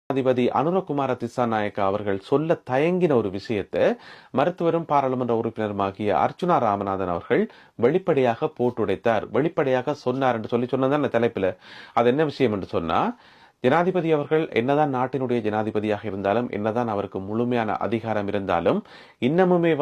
அதிபதி அனுரகுமார திசாநாயக்க அவர்கள் சொல்ல தயங்கின ஒரு விஷயத்தை மருத்துவரும் பாராளுமன்ற உறுப்பினருமாகிய அர்ச்சுனா ராமநாதன் அவர்கள் வெளிப்படையாக போட்டுடைத்தார். வெளிப்படையாக சொன்னார் என்று சொன்னதான் தலைப்பில் அது என்ன விஷயம் என்று சொன்னா, ஜனாதிபதி அவர்கள் என்னதான் நாட்டினுடைய ஜனாதிபதியாக இருந்தாலும், என்னதான் அவருக்கு முழுமையான அதிகாரம் இருந்தாலும், இன்னமுமே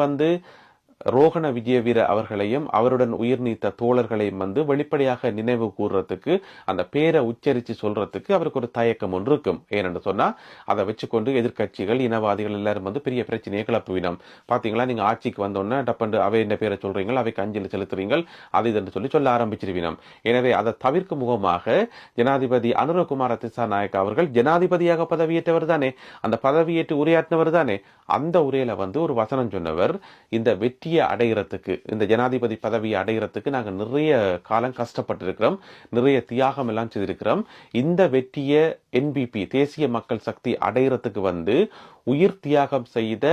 ரோகண விஜயவீர அவர்களையும் அவருடன் உயிர் நீத்த தோழர்களையும் வெளிப்படையாக நினைவு கூறுறதுக்கு, அந்த பேரை உச்சரித்து சொல்றதுக்கு அவருக்கு ஒரு தயக்கம் ஒன்று இருக்கும். ஏனென்று சொன்னா, அதை வச்சுக்கொண்டு எதிர்கட்சிகள் இனவாதிகள் எல்லாரும் பெரிய பிரச்சனையை கிளப்புவினோம். பாத்தீங்களா, நீங்க ஆட்சிக்கு வந்தோன்னே டப்பண்டு அவை என்ன பேரை சொல்றீங்க, அவைக்கு அஞ்சலி செலுத்துறீங்க, அது இதுன்னு சொல்ல ஆரம்பிச்சிருவினோம். எனவே அதை தவிர்க்கும் முகமாக ஜனாதிபதி அனுரகுமார திசாநாயக்க அவர்கள் ஜனாதிபதியாக பதவியேற்றவர் தானே, அந்த பதவியேற்று உரையாற்றினவர் தானே, அந்த உரையில ஒரு வசனம் சொன்னவர், இந்த வெற்றியை அடைகிறதுக்கு, இந்த ஜனாதிபதி பதவியை அடைகிறதுக்கு நாங்க நிறைய காலம் கஷ்டப்பட்டு இருக்கிறோம், நிறைய தியாகம் எல்லாம் செய்திருக்கிறோம். இந்த வெற்றியை என்பிபி தேசிய மக்கள் சக்தி அடைகிறதுக்கு உயிர் தியாகம் செய்த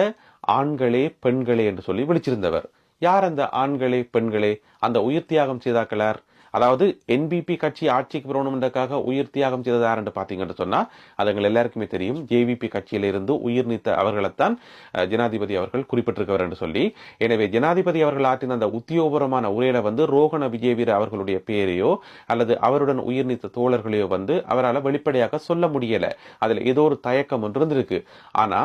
ஆண்களே பெண்களே என்று சொல்லி விழிச்சிருந்தவர். யார் அந்த ஆண்களே பெண்களே? அந்த உயிர் தியாகம் செய்தாக்களார். அதாவது என்பிபி கட்சி ஆட்சிக்கு வரணும்ன்றக்காக உயிர் தியாகம் செய்தது யார் என்று பாத்தீங்கன்னு சொன்னா, அது எங்கள் எல்லாருக்குமே தெரியும். ஜேவிபி கட்சியிலிருந்து உயிர் நீத்த அவர்களைத்தான் ஜனாதிபதி அவர்கள் குறிப்பிட்டிருக்கவர் என்று சொல்லி. எனவே ஜனாதிபதி அவர்கள் ஆற்றின அந்த உத்தியோகபூர்வமான உரையில ரோகண விஜயவீர அவர்களுடைய பெயரையோ அல்லது அவருடன் உயிர் நீத்த தோழர்களையோ அவரால் வெளிப்படையாக சொல்ல முடியல. அதுல ஏதோ ஒரு தயக்கம் ஒன்று இருந்திருக்கு. ஆனா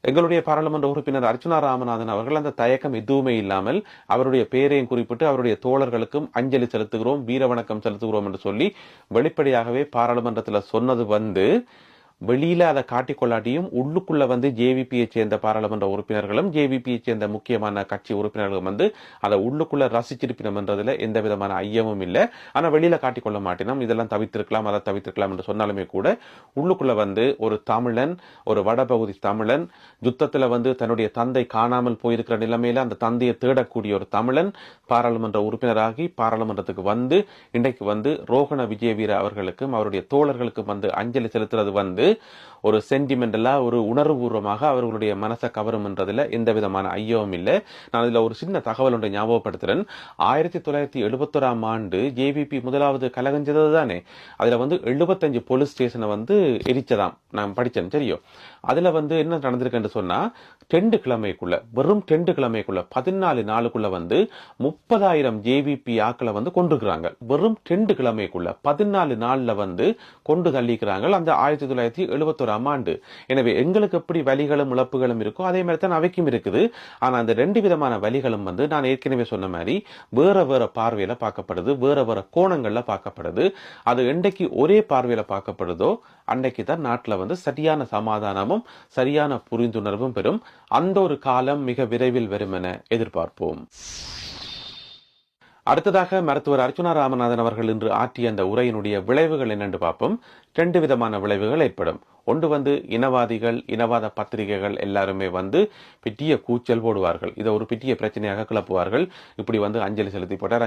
எங்களுடைய பாராளுமன்ற உறுப்பினர் அர்ச்சுனா ராமநாதன் அவர்கள் அந்த தயக்கம் எதுவுமே இல்லாமல் அவருடைய பெயரையும் குறிப்பிட்டு அவருடைய தோழர்களுக்கும் அஞ்சலி செலுத்துகிறோம், வீர வணக்கம் செலுத்துகிறோம் என்று சொல்லி வெளிப்படையாகவே பாராளுமன்றத்தில் சொன்னது வெளியில அதை காட்டிக்கொள்ளாட்டியும் உள்ளுக்குள்ள ஜேவிபியை சேர்ந்த பாராளுமன்ற உறுப்பினர்களும் ஜேவிபியை சேர்ந்த முக்கியமான கட்சி உறுப்பினர்களும் அதை உள்ளுக்குள்ள ரசிச்சிருப்பினம் என்றதுல எந்த விதமான ஐயமும் இல்லை. ஆனா வெளியில காட்டிக்கொள்ள மாட்டினோம், இதெல்லாம் தவிர்த்திருக்கலாம், அதை தவிர்த்திருக்கலாம் என்று சொன்னாலுமே கூட உள்ளுக்குள்ள ஒரு தமிழன், ஒரு வடபகுதி தமிழன், யுத்தத்துல தன்னுடைய தந்தை காணாமல் போயிருக்கிற நிலைமையில அந்த தந்தையை தேடக்கூடிய ஒரு தமிழன் பாராளுமன்ற உறுப்பினராகி பாராளுமன்றத்துக்கு இன்றைக்கு ரோகண விஜயவீர அவர்களுக்கும் அவருடைய தோழர்களுக்கும் அஞ்சலி செலுத்துறது ஒரு சென்டிமெண்டலா, ஒரு உணர்வுபூர்வமாக அவர்களுடைய மனசை கவரும் என்றதுல எந்த விதமான ஐயமும் இல்லை. நான் இதுல ஒரு சின்ன தகவல் ஒன்றை ஞாபகப்படுத்துறேன். 1971 ஆண்டு ஜேவிபி முதலாவது கலகஞ்சது தானே, அதுல 75 போலீஸ் ஸ்டேஷனை எரிச்சதாம். நான் படிச்சேன், சரியோ. அதுல என்ன நடந்திருக்குன்னு சொன்னா, 2 கிழமைக்குள்ள, வெறும் 2 கிழமைக்குள்ள 14 நாளுக்குள்ள 30,000 ஜேவிபி ஆக்களை கொண்டிருக்கிறாங்க. வெறும் 2 கிழமைக்குள்ள 14 நாள்ல கொண்டு தள்ளிக்கிறாங்க அந்த 1971 ஆண்டு. எனவே எங்களுக்கு எப்படி வலிகளும் இழப்புகளும் இருக்கோ அதே மாதிரி தான் அவைக்கும் இருக்குது. ஆனா அந்த 2 விதமான வலிகளும் நான் ஏற்கனவே சொன்ன மாதிரி வேற வேற பார்வையில பார்க்கப்படுது, வேற வேற கோணங்கள்ல பார்க்கப்படுது. அது என்றைக்கு ஒரே பார்வையில பார்க்கப்படுதோ அன்றைக்கு தான் நாட்டுல சரியான சமாதானமும் சரியான புரிந்துணர்வும் பெறும். அந்த ஒரு காலம் மிக விரைவில் வரும் என எதிர்பார்ப்போம். அடுத்ததாக மருத்துவர் அர்ச்சுனா ராமநாதன் அவர்கள் இன்று ஆற்றிய அந்த உரையினுடைய விளைவுகள் என்னென்று பார்ப்போம். 2 விதமான விளைவுகள் ஏற்படும். ஒன்று இனவாதிகள், இனவாத பத்திரிகைகள் எல்லாருமே பெரிய கூச்சல் போடுவார்கள், இதை ஒரு பெரிய பிரச்சனையாக கிளப்புவார்கள். இப்படி அஞ்சலி செலுத்தி போட்டார்,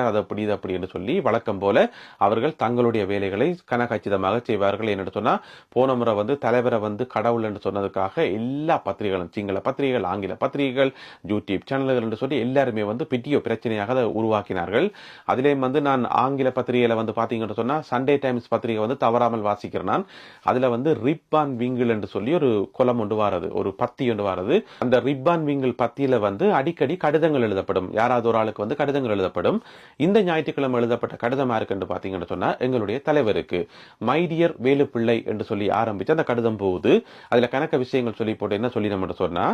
அது அப்படி இது அப்படி என்று சொல்லி வழக்கம் போல அவர்கள் தங்களுடைய வேலைகளை கனகச்சிதமாக செய்வார்கள். என்று சொன்னா, போன முறை தலைவரை கடவுள் என்று சொன்னதுக்காக எல்லா பத்திரிகைகளும், சிங்கள பத்திரிகைகள், ஆங்கில பத்திரிகைகள், யூடியூப் சேனல்கள் என்று சொல்லி எல்லாருமே பெரிய பிரச்சனையாக அதை உருவாக்கினார்கள். அதிலேயும் நான் ஆங்கில பத்திரிகையில பாத்தீங்கன்னு சொன்னா, சண்டே டைம்ஸ் பத்திரிகை தவறாமல் வாசிக்கிறேன். நான் அதுல ரிப்பான் விங்கிள் என்று சொல்லி ஒரு கொலம் ஒன்று வாரது, ஒரு பத்தி ஒன்று வாரது. அந்த ரிப்பான் விங்கிள் பத்தியில அடிக்கடி கடிதங்கள் எழுதப்படும், யாராவது ஒரு ஆளுக்கு கடிதங்கள் எழுதப்படும். இந்த ஞாயிற்றுக்கிழமை எழுதப்பட்ட கடிதம் யாருக்கு என்று பாத்தீங்கன்னு சொன்னா, எங்களுடைய தலைவருக்கு மை டியர் வேலுப்பிள்ளை என்று சொல்லி ஆரம்பிச்சு அந்த கடிதம் போகுது. அதுல கணக்க விஷயங்கள் சொல்லி போட்டு என்ன சொல்லி நம்ம சொன்னா,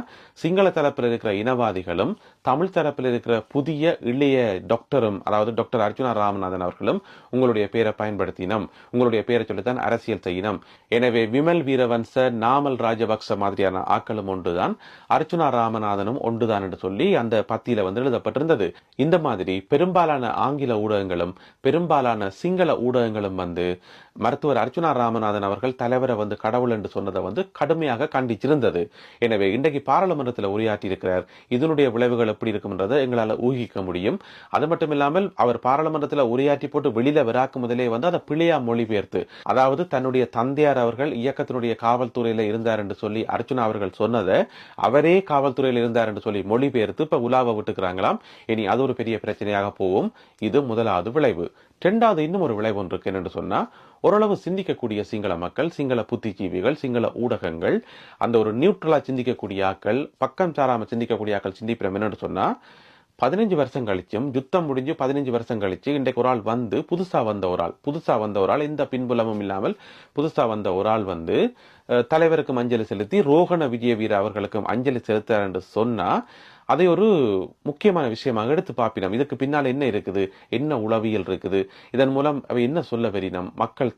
சிங்கள தரப்பில் இருக்கிற இனவாதிகளும் தமிழ் தரப்பில் இருக்கிற புதிய இளைய டாக்டரும், அதாவது டாக்டர் அர்ச்சுனா ராமநாதன் அவர்களும் உங்களுடைய பேரை பயன்படுத்தினோம், உங்களுடைய பேரை சொல்லித்தான் அரசியல் செய்யணும். எனவே விமல் வீரவன்ச, நாமல் ராஜபக்ச மாதிரியான ஆக்களும் ஒன்றுதான், அர்ச்சுனா ராமநாதனும் ஒன்றுதான் என்று சொல்லி அந்த பத்தியில எழுதப்பட்டிருந்தது. இந்த மாதிரி பெரும்பாலான ஆங்கில ஊடகங்களும் பெரும்பாலான சிங்கள ஊடகங்களும் மருத்துவர் அர்ச்சுனா ராமநாதன் அவர்கள் தலைவரை கடவுள் என்று சொன்னதை கடுமையாக கண்டிச்சிருந்தது. எனவே இன்றைக்கு பாராளுமன்றத்தில் உரையாற்றி இருக்கிறார். இதனுடைய விளைவுகள் எப்படி இருக்கும் என்றதை எங்களால் ஊகிக்க முடியும். அது மட்டும் இல்லாமல் அவர் பாராளுமன்றத்தில் உரையாற்றி போட்டு வெளியில வராக்கு முதலே அதை பிழையா மொழிபெயர்த்து, அதாவது தன்னுடைய தந்தையார் அவர்கள் இயக்கத்தினுடைய காவல்துறையில இருந்தார் என்று சொல்லி அர்ச்சுனா அவர்கள் சொன்னதை அவரே காவல்துறையில் இருந்தார் என்று சொல்லி மொழிபெயர்த்து இப்ப உலாவ விட்டுக்கிறாங்களாம். இனி அது ஒரு பெரிய பிரச்சனையாக போகும். இது முதலாவது விளைவு. 2வது இன்னும் ஒரு விளைவு ஒன்று இருக்கு. என்னென்று சொன்னா, ஓரளவு சிந்திக்கக்கூடிய சிங்கள மக்கள், சிங்கள புத்திஜீவிகள், சிங்கள ஊடகங்கள், அந்த ஒரு நியூட்ரலா சிந்திக்கக்கூடிய ஆக்கள், பக்கம் சாராம சிந்திக்கக்கூடிய ஆக்கள் சிந்திப்பிடம் என்னன்னு சொன்னா, 15 வருஷம் கழிச்சும் யுத்தம் முடிஞ்சு 15 வருஷம் கழிச்சு இன்றைக்கு ஒரு ஆள் வந்து புதுசா வந்த ஒரு ஆள் எந்த பின்புலமும் இல்லாமல் புதுசா வந்த ஒரு ஆள் வந்து தலைவருக்கும் அஞ்சலி செலுத்தி ரோகண விஜயவீர அவர்களுக்கும் அஞ்சலி செலுத்தார் என்று சொன்னா அதை ஒரு முக்கியமான விஷயமாக எடுத்து பார்ப்பினோம். இதுக்கு பின்னால் என்ன இருக்குது, என்ன உளவியல் இருக்குது, இதன் மூலம் அவை என்ன சொல்ல வெறினம்,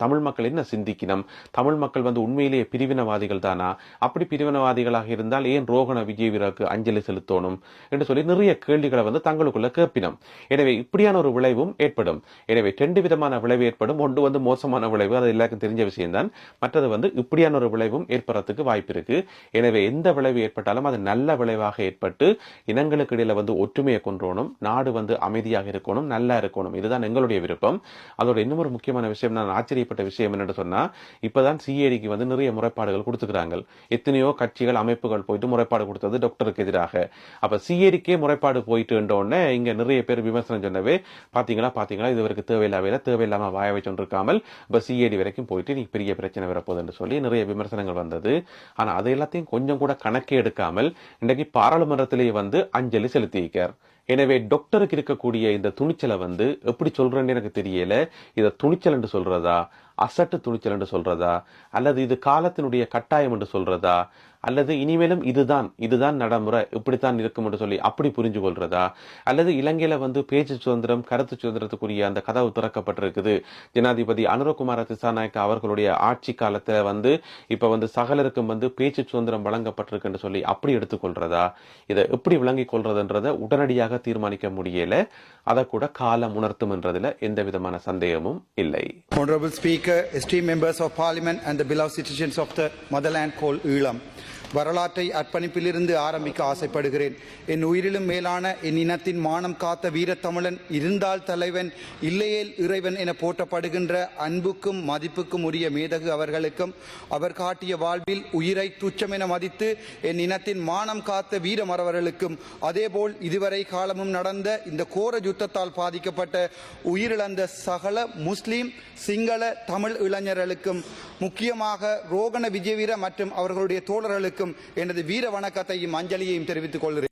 தமிழ் மக்கள் என்ன சிந்திக்கணும், தமிழ் மக்கள் வந்து உண்மையிலேயே பிரிவினவாதிகள் தானா, அப்படி பிரிவினவாதிகளாக இருந்தால் ஏன் ரோகண விஜயவீரருக்கு அஞ்சலி செலுத்தணும் என்று சொல்லி நிறைய கேள்விகளை வந்து தங்களுக்குள்ள கேட்பினோம். எனவே இப்படியான ஒரு விளைவும் ஏற்படும். எனவே 2 விதமான விளைவு ஏற்படும். ஒன்று வந்து மோசமான விளைவு, அது எல்லாருக்கும் தெரிஞ்ச விஷயம்தான். மற்றது வந்து இப்படியான ஒரு விளைவும் ஏற்படுறதுக்கு வாய்ப்பு இருக்கு. எனவே எந்த விளைவு ஏற்பட்டாலும் அது நல்ல விளைவாக ஏற்பட்டு இனங்களுக்கு இடையில வந்து ஒற்றுமையை கொண்டுவரணும், நாடு வந்து அமைதியாக இருக்கணும், நல்லா இருக்கணும். இதுதான் எங்களுடைய விருப்பம். அதோட இன்னும் ஒரு முக்கியமான விஷயம், நான் ஆச்சரியப்பட்ட விஷயம் என்னன்னு சொன்னா, இப்பதான் சிஐடிக்கு வந்து நிறைய முறைப்பாடுகள் கொடுத்துக்கிறாங்க. எத்தனையோ கட்சிகள் அமைப்புகள் போயிட்டு முறைப்பாடு கொடுத்தது டாக்டருக்கு எதிராக. அப்ப சிஐடிக்கே முறைப்பாடு போயிட்டு உடனே இங்க நிறைய பேர் விமர்சனம் சொன்னவே, பாத்தீங்களா இதுவரைக்கும் தேவையில்லாம வாய வச்சுருக்காமல் இப்ப சிஐடி வரைக்கும் போயிட்டு நீ பெரிய பிரச்சனை வரப்போகுது என்று சொல்லி நிறைய விமர்சனங்கள் வந்தது. ஆனா அது எல்லாத்தையும் கொஞ்சம் கூட கணக்கே எடுக்காமல் இன்றைக்கு பாராளுமன்றத்திலேயே வந்து அஞ்சலி செலுத்தியிருக்கார். எனவே டாக்டருக்கு இருக்கக்கூடிய இந்த துணிச்சலை வந்து எப்படி சொல்றேன்னு எனக்கு தெரியல. இதை துணிச்சல் என்று சொல்றதா, அசட்டு துணிச்சல் என்று சொல்றதா, அல்லது இது காலத்தினுடைய கட்டாயம் என்று சொல்றதா, அல்லது இனிமேலும் இதுதான் நடைமுறை, இப்படித்தான் இருக்கும் என்று சொல்லி அப்படி புரிஞ்சு கொள்றதா, அல்லது இலங்கையில வந்து பேச்சு சுதந்திரம், கருத்து சுதந்திரத்துக்குரிய அந்த கதவு திறக்கப்பட்டிருக்குது, ஜனாதிபதி அனுரகுமார திசாநாயக்க அவர்களுடைய ஆட்சி காலத்துல வந்து இப்ப வந்து சகலருக்கும் வந்து பேச்சு சுதந்திரம் வழங்கப்பட்டிருக்கு என்று சொல்லி அப்படி எடுத்துக்கொள்றதா, இதை எப்படி விளங்கிக் கொள்றதுன்றதை உடனடியாக தீர்மானிக்க முடியல. அதை கூட காலம் உணர்த்தும் என்றதுல எந்த விதமான சந்தேகமும் இல்லை. Honorable Speaker, esteemed members of Parliament and the beloved citizens of the motherland called Eelam, வரலாற்றை அர்ப்பணிப்பிலிருந்து ஆரம்பிக்க ஆசைப்படுகிறேன். என் உயிரிலும் மேலான என் இனத்தின் மானம் காத்த வீரத்தமிழன் இருந்தால் தலைவன், இல்லையேல் இறைவன் என போற்றப்படுகின்ற அன்புக்கும் மதிப்புக்கும் உரிய மேதகு அவர்களுக்கும், அவர் காட்டிய வாழ்வில் உயிரை துச்சமென மதித்து என் இனத்தின் மானம் காத்த வீரமறவர்களுக்கும், அதேபோல் இதுவரை காலமும் நடந்த இந்த கோர யுத்தத்தால் பாதிக்கப்பட்ட உயிரிழந்த சகல முஸ்லிம், சிங்கள, தமிழ் இளைஞர்களுக்கும், முக்கியமாக ரோகண விஜயவீர மற்றும் அவர்களுடைய தோழர்களுக்கும் எனது வீர வணக்கத்தையும் அஞ்சலியையும் தெரிவித்துக் கொள்கிறேன்.